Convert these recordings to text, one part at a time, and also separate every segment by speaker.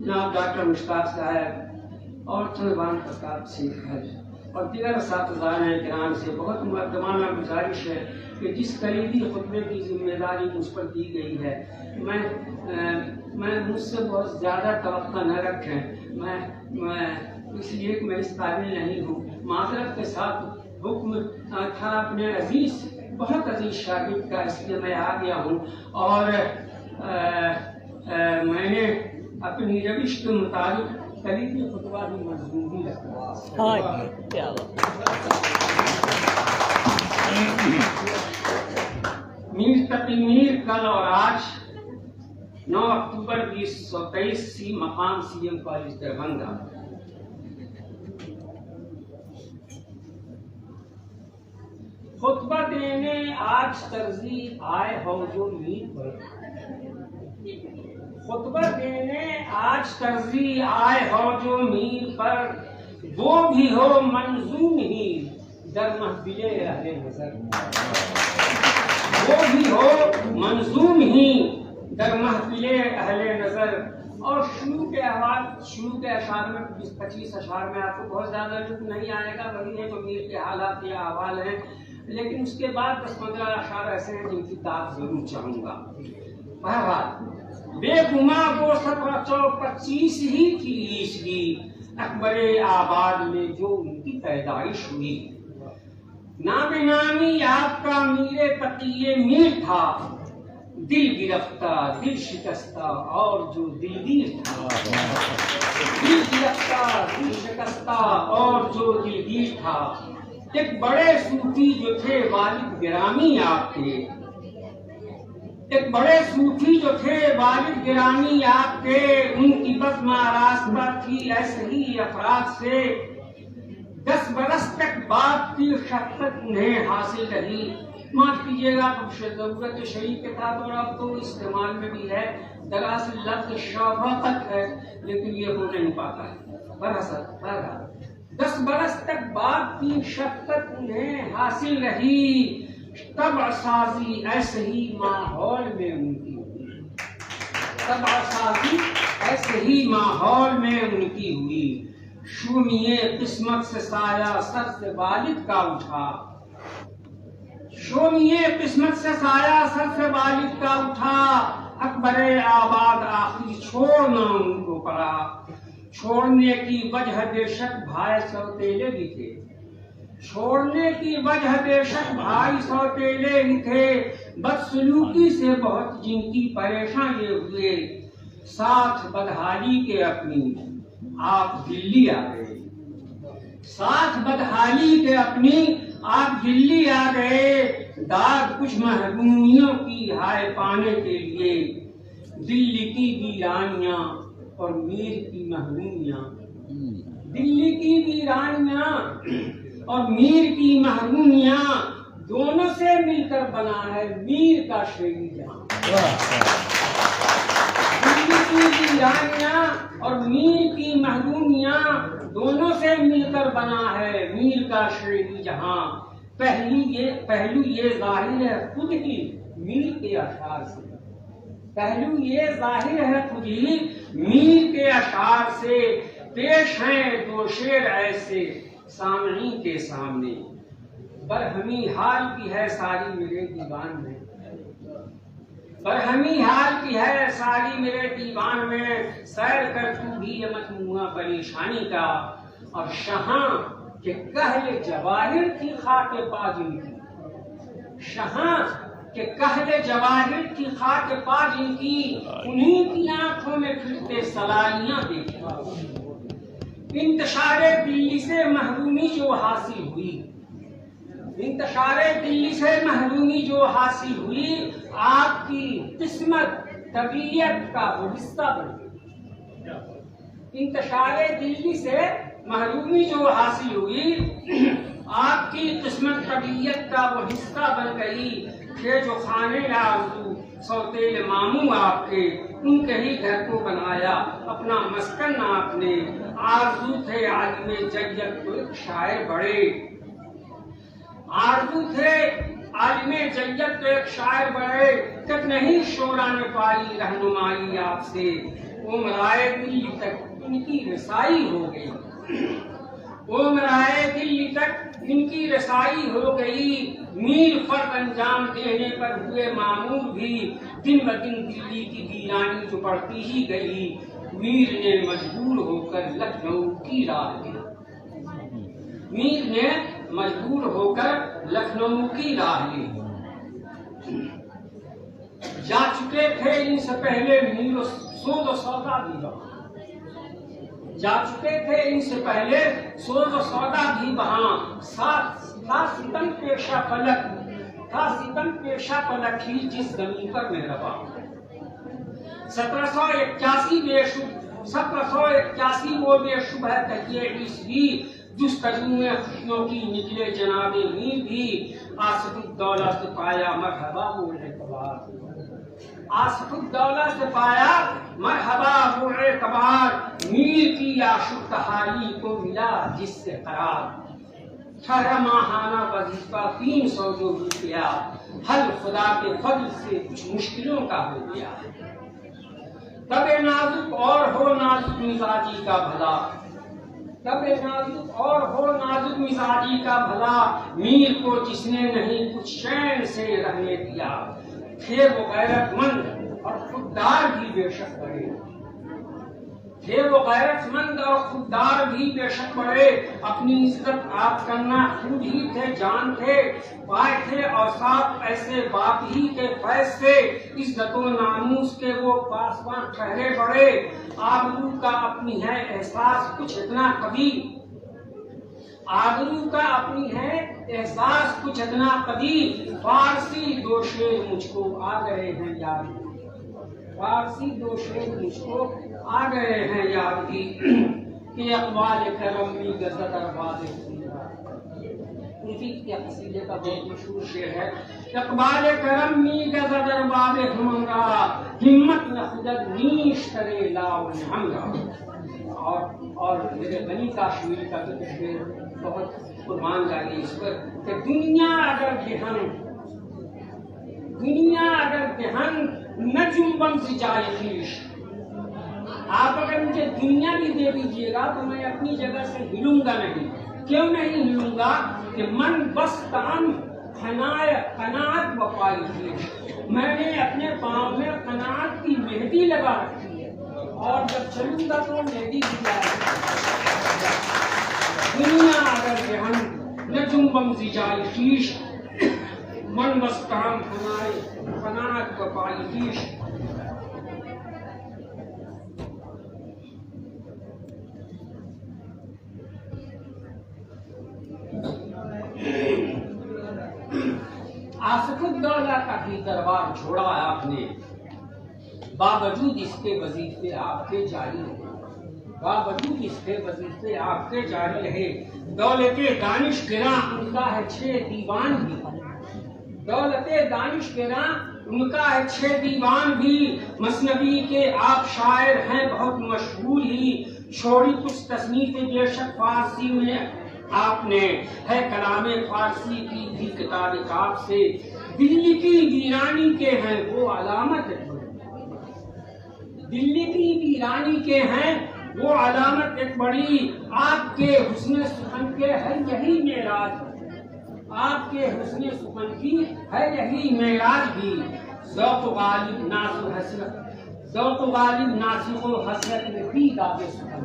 Speaker 1: جناب ڈاکٹر مشتاق صاحب اور طالبان پرتاپ سنگھ حج اور دیگر اساتذہ کرام سے بہت مقدمانہ گزارش ہے کہ جس کلیدی خطبے کی ذمہ داری مجھ پر دی گئی ہے میں مجھ سے بہت زیادہ توقع نہ رکھیں، میں اس لیے کہ میں اس قابل نہیں ہوں۔ معذرت کے ساتھ حکم تھا اپنے بہت عزیز شاگرد کا، اس لیے میں آ گیا ہوں اور میں نے اپنی روش کے مطابق کلیدی خطبہ بھی مضمون بھی رکھا۔ میر تقی میر کل اور آج 9 اکتوبر 2023 سی مقام سی ایم کالج دربھنگہ۔ خطبہ دینے آج ترجیح آئے ہو جو میر پر، خطبہ دینے آج ترجیح آئے ہو جو میر پر، وہ بھی ہو منظوم ہی در محفل اہل نظر، وہ بھی ہو منظوم ہی در محفل اہل نظر۔ اور شروع کے اشعار میں 25 اشعار میں آپ کو بہت زیادہ لطف نہیں آئے گا، وہی ہے جو میر کے حالات یا احوال ہیں، لیکن اس کے بعد 10-15 اشعار ایسے ہیں جن کی داد ضرور چاہوں گا۔ بہرحال بے گما وہ 1725 ہی تھی عیسوی، اکبر آباد میں جو ان کی پیدائش ہوئی۔ نام نامی آپ کا میر تقی میر تھا، دل گرفتہ دل شکستہ اور جو دلگیر تھا، دل گرفتہ دل شکستہ اور جو دلگیر تھا۔ ایک بڑے صوفی جو تھے والد گرامی آپ کے، ایک بڑے صوفی جو تھے والد گرامی آپ کے، ان کی بزم آراستہ تھی ایسے ہی افراد سے، 10 برس تک باپ کی شفقت انہیں حاصل رہی۔ معاف کیجیے گا ضرورت شریف کے تھا اور اب تو استعمال میں بھی ہے، دراصل لفظ شفقت ہے لیکن یہ ہو نہیں پاتا ہے۔ بہرحال 10 برس تک باپ کی شفقت انہیں حاصل رہی، طبع سازی ایسے ہی ماحول میں ان کی ہوئی، طبع سازی ایسے ہی ماحول میں ان کی ہوئی۔ شومیے قسمت سے سایہ سر سے والد کا اٹھا، شومیے قسمت سے سایہ سر سے والد کا اٹھا، اکبر آباد آخری چھوڑنا ان کو پڑا۔ چھوڑنے کی وجہ بے شک بھائی سوتیلے بھی تھے، چھوڑنے کی وجہ بے شک بھائی سوتیلے بھی تھے، بدسلوکی سے بہت جن کی پریشان یہ ہوئے، ساتھ بدحالی کے اپنی آپ دلی آ گئے، ساتھ بدحالی کے اپنی آپ دلی آ گئے، داد کچھ محرومیوں کی ہائے پانے کے لیے، دلی کی ویرانیاں اور میر کی محرومیاں، دلی کی ویرانیاں اور میر کی محرومیاں دونوں سے مل کر بنا ہے میر کا شیری جہاں۔ دلی کی ویرانیاں اور میر کی محرومیاں دونوں سے مل کر بنا ہے میر کا شیری جہاں۔ پہلو یہ ظاہر ہے خود ہی میر کے اشعار سے، پہلو یہ ظاہر ہے خود ہی میر کے اشعار سے، پیش ہیں 2 شعر ایسے سامعین کے سامنے، برہمی حال کی ہے ساری میرے دیوان میں، برہمی حال کی ہے ساری میرے دیوان میں، سیر کر تو بھی یہ مجموعہ پریشانی کا، اور شہاں کہ کہل جواہر تھی خاک پا جن کی، شہاں کہ کہل جواہر تھی خاک پا جن کی، انہیں کی آنکھوں میں پھرتے سلالیاں دیکھا۔ انتشار دلی سے محرومی جو حاصل ہوئی، انتشار دلی سے محرومی جو حاصل ہوئی، آپ کی قسمت طبیعت کا وہ حصہ بن گئی۔ انتشار دلی سے محرومی جو حاصل ہوئی، آپ کی قسمت طبیعت کا وہ حصہ بن گئی، کہ جو خانے آرزو سوتیل ماموں آپ کے، ان کے ہی گھر کو بنایا اپنا مسکن آپ نے۔ آرزو تھے عالم جیت تو ایک شاعر بڑے، آرزو تھے عالم جیت تو ایک شاعر بڑے، تک نہیں شعراء نے پائی رہنمائی آپ سے، عمرائے دلی تک ان کی رسائی ہو گئی، عمرائے دلی تک ان کی رسائی ہو گئی، میر فرد انجام دینے پر ہوئے معمور بھی، دن بدن دلی کی ویرانی جو بڑھتی ہی گئی، میر نے مجبور ہو کر لکھنؤ کی راہ لی، میر نے مجبور ہو کر لکھنؤ کی راہ لی۔ جا چکے تھے ان سے پہلے میر سود و سودا بھی وہاں، جا چکے تھے ان سے پہلے سود و سودا بھی وہاں، تھا ستم پیشہ فلک، تھا ستم پیشہ فلک ہی جس زمین پر مہربان۔ 1781 وہ بے شبہ تہیہ عیسوی، جستجو میں خوشیوں کی نکلے جناب میر بھی، آصف الدولہ سے پایا مرحبا وہ اعتبار، آصف الدولہ سے پایا مرحبا وہ اعتبار، میر کی عاشق حالی کو ملا جس سے قرار، ٹھہرا ماہانہ وظیفہ 300 جو بھی کیا، حل خدا کے فضل سے کچھ مشکلوں کا ہو گیا، تب نازک اور ہو نازک مزاجی کا بھلا، تب نازک اور ہو نازک مزاجی کا بھلا، میر کو جس نے نہیں کچھ چین سے رہنے دیا، تھے وہ غیرت مند اور خوددار بھی بے شک بڑے، تھے وہ غیرت مند اور خوددار بھی بے شک بڑے، اپنی عزت آپ کرنا خود ہی تھے جان تھے، پائے تھے اوصاف ایسے باپ ہی کے فیض سے، عزت و ناموس کے وہ پاسبان ٹھہرے بڑے، آبرو کا اپنی ہے احساس کچھ اتنا کبھی، آبرو کا اپنی ہے احساس کچھ اتنا کبھی، فارسی دو شعر مجھ کو آ گئے ہیں یاد، فارسی دو شعر مجھ کو آ گئے ہیں یاد بھی، کہ اقبال کرم می گزر درباد اسی کے قصیدے کا بہت مشہور شعر ہے، اقبال کرم می گزر درباد ہمارا، ہمت نہ خودت نیش کرے لاؤ ہمرا، اور میرے غنی کاشمیری کا تو شعر بہت قربان جائے اس پر، کہ دنیا اگر دہن نہ جنبم سے جائے خیش، آپ اگر مجھے دنیا بھی دے دیجیے گا تو میں اپنی جگہ سے ہلوں گا نہیں، کیوں نہیں ہلوں گا؟ کہ من بس کام قناعت و پائی تھی، میں نے اپنے پاؤں میں قناعت کی مہندی لگا رکھی ہے، اور جب چلوں گا تو مہندی بھی جائے گی، دنیا اگر جہن نہ جنبم سے جائے خیش، من بس کام قناعت و پائی خیش۔ آصف الدولہ کا بھی دربار چھوڑا آپ نے، باوجود اس کے وظیفے آپ کے جاری رہے، باوجود اس کے وظیفے آپ کے جاری رہے، دولت دانش گراں ان کا ہے 6 دیوان بھی، دولت دانش گراں ان کا ہے 6 دیوان بھی، مثنوی کے آپ شاعر ہیں بہت مشہور ہی، چھوڑی کچھ تصنیف بے شک فارسی میں آپ نے، ہے کلام فارسی کی بھی کتاب کاف سے، دلی کی ویرانی کے ہیں وہ علامت، دلی کی ویرانی کے ہیں وہ علامت ایک بڑی، آپ کے حسن سخن کے ہے یہی معراج، آپ کے حسن سخن کی ہے یہی معراج بھی، ذوق غالب ناز و حسرت، ذوق غالب ناسخ و حسرت میں بھی داد سخن،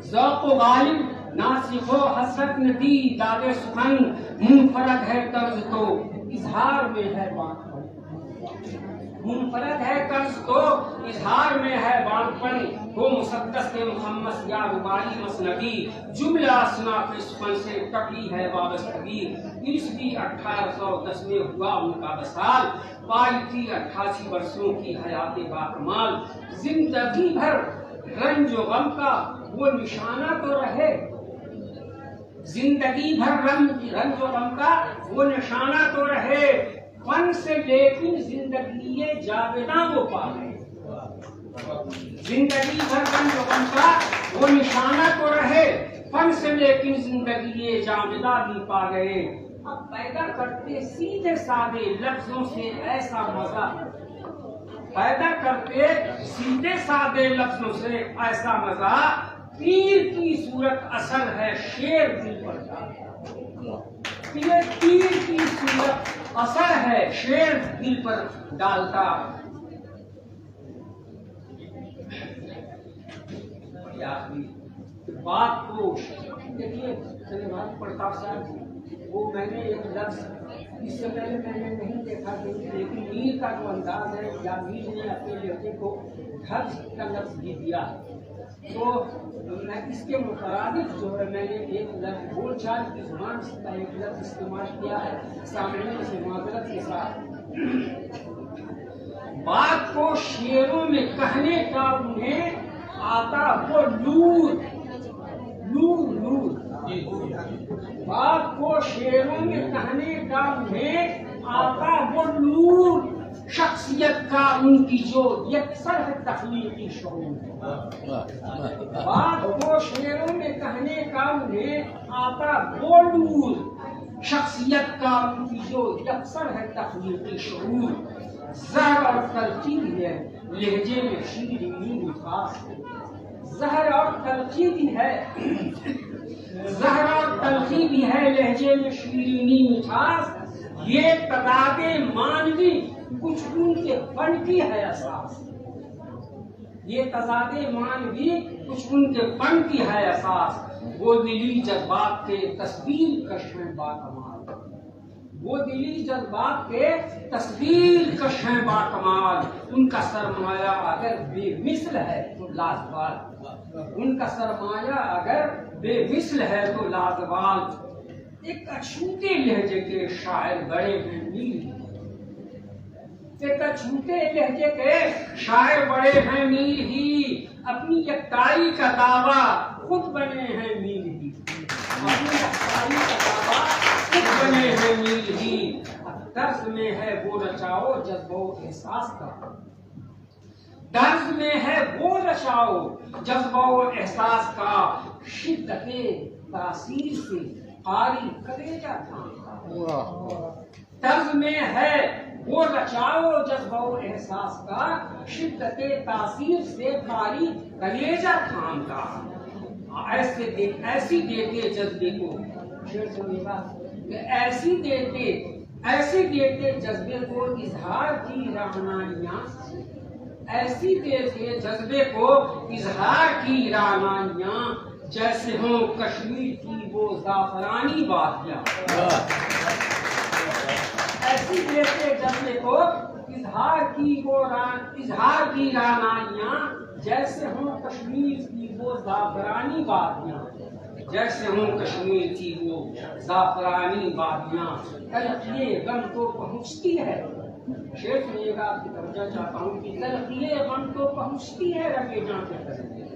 Speaker 1: ذوق غالب ناسخ و حسرت میں بھی داد سخن، منفرد ہے طرز تو اظہار میں ہے بانٹ پن، منفرد ہے طرز تو اظہار میں ہے بانٹ پن، وہ مسدس کے محمد یا رباعی مثنوی، جملہ اصناف سخن سے کبھی ہے وابستگی، عیسوی 1810 میں ہوا ان کا وصال، پائی تھی 88 برسوں کی حیات باکمال، زندگی بھر رنج و غم کا وہ نشانہ تو رہے، زندگی بھر رنج و غم کا وہ نشانہ تو رہے، فن سے لیکن زندگی جاویداں وہ پا گئے، زندگی بھر رنج و غم کا وہ نشانہ تو رہے، فن سے لیکن زندگی جاویداں بھی پا گئے، اب پیدا کرتے سیدھے سادے لفظوں سے ایسا مزہ، پیدا کرتے سیدھے سادے لفظوں سے ایسا مزہ، تیر کی صورت اثر ہے شیر دل پر ڈالتا، تیر کی صورت اثر ہے شیر دل پر ڈالتا۔ بات کو دیکھیے سلیمان پرتاپ صاحب، وہ میں نے ایک لفظ اس سے پہلے میں نے نہیں دیکھا، لیکن میر کا جو انداز ہے یا میر نے اپنے لڑکے کو گھر کا لفظ بھی دیا ہے، تو میں اس کے مترادف جو ہے میں نے ایک لفظ بول چال کی زبان کا ایک لفظ استعمال کیا ہے سامنے سے معذرت کے ساتھ۔ بات کو شعروں میں کہنے کا انہیں آتا وہ لور، بات کو شعروں میں کہنے کا انہیں آتا وہ لور، شخصیت کا ان کی جو یکسر ہے تخلیقی شعور۔ بات کو شعروں میں کہنے کا انہیں آتا وہ لور، شخصیت کا ان کی جو یکسر ہے تخلیقی شعور۔ زہر اور تلخی بھی ہے لہجے میں شیرینی مٹھاس، زہر اور تلخی بھی ہے، زہر اور تلخی بھی ہے لہجے میں شیرینی مٹھاس، یہ تضاد مانوی کچھ ان کے فن کی ہے اساس، یہ تضاد مانوی کچھ ان کے فن کی ہے اساس۔ وہ دلی جذبات کے تصویر کش ہیں باکمال، وہ دلی جذبات کے تصویر کش ہیں باکمال، ان کا سرمایہ اگر بے مثل ہے تو لازوال، ان کا سرمایہ اگر بے مثل ہے تو لازوال۔ ایک اچھوتے لہجے کے شاعر بڑے ہیں میر، ایک اچھوتے لہجے کے شاعر بڑے ہیں میر ہی، اپنی یکتائی کا دعویٰ خود بنے ہیں میر ہی، اپنی یکتائی کا دعویٰ خود بنے ہیں میر ہی۔ طرز میں ہے وہ رچاؤ جذبہ و احساس کا، طرز میں ہے وہ رچاؤ جذبہ و احساس کا، شدت تاثیر سے قاری کلیجہ تھامتا، طرز میں ہے وہ رچاؤ جذبہ و احساس کا، شدت تاثیر سے قاری کلیجہ تھامتا۔ ایسی دیتے جذبے کو، شعر سنیے گا کہ ایسی دیتے جذبے کو اظہار کی رعنائیاں، ایسی دیتے جذبے کو اظہار کی رعنائیاں، جیسے ہوں کشمیر کی وہ زعفرانی وادیاں، ایسی دیتے جذبے کو اظہار کی رعنائیاں، جیسے ہوں کشمیر کی وہ زعفرانی وادیاں، جیسے ہوں کشمیر کی وہ زعفرانی وادیاں۔ تلخیِ غم تو پہنچتی ہے، شعر سنیے گا آپ کی توجہ چاہتا ہوں کہ تلخیِ غم تو پہنچتی ہے رگے جاں کے قریب،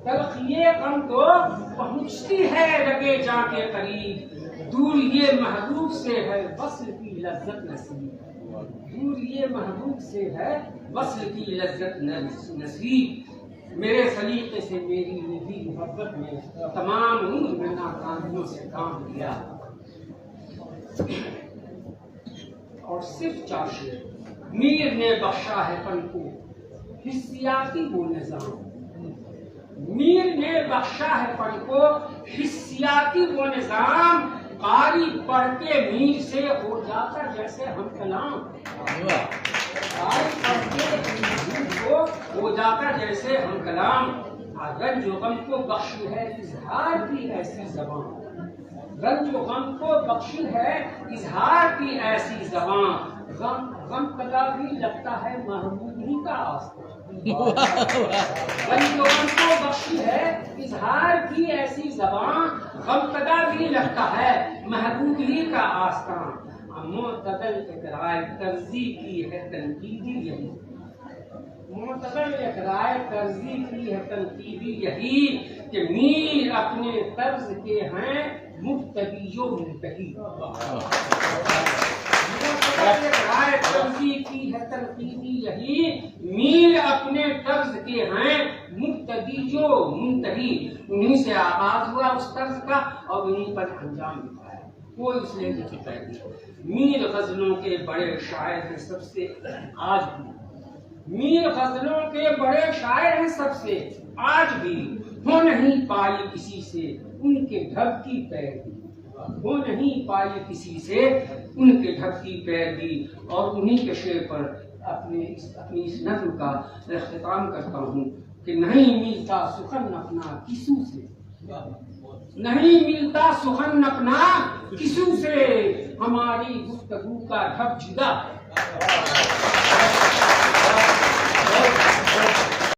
Speaker 1: تلخیِ غم تو پہنچتی ہے رگے جاں کے قریب، دور یہ محبوب سے ہے وصل کی لذت نصیب، دور یہ محبوب سے ہے وصل کی لذت نصیب۔ میرے سلیقے سے میری نجی محبت میں تمام عمر میں ناکامیوں سے کام لیا، اور صرف 4 شعر۔ میر نے بخشا ہے فن کو حسیاتی وہ نظام، میر نے بخشا ہے فن کو حسیاتی وہ نظام، قاری پڑھ کے میر سے ہو جاتا جیسے ہم کلام، قاری پڑھ کے میر کو ہو جاتا جیسے ہم کلام۔ رنج و غم کو بخشی ہے اظہار کی ایسی زبان، رنج و غم کو بخشی ہے اظہار کی ایسی زبان، غم قضا بھی لگتا ہے محبوب ہی کا آستان، رنج و غم کو بخشی ہے اظہار کی ایسی زبان، غم قضا بھی لگتا ہے محبوب ہی کا آستان۔ معتدل اقرائے طرزی کی ہے تنقیدی یہی، معتدل اقرائے طرزی کی ہے تنقیدی یہی، کہ میر اپنے طرز کے ہیں مبتدی و منتہی، معتدل اقرائے طرزی کی ہے تنقیدی یہی، میر اپنے طرز کے ہیں مبتدی و منتہی، انہی سے آغاز ہوا اس طرز کا اور انہی پر انجام ملا ہے، کوئی اس لیے نہیں پہلی۔ میر غزلوں کے بڑے شاعر ہیں سب سے، آج بھی میر غزلوں کے بڑے شاعر ہیں سب سے، آج بھی ہو نہیں پائی کسی سے ان کے ڈھب کی پیروی، ہو نہیں پائی کسی سے ان کے ڈھب کی پیروی۔ اور انہی کے شعر پر اپنی اس نظم کا اختتام کرتا ہوں کہ نہیں ملتا سخن اپنا کسو سے، نہیں ملتا سخن اپنا کسو سے، ہماری گفتگو کا ڈھب جدا ہے۔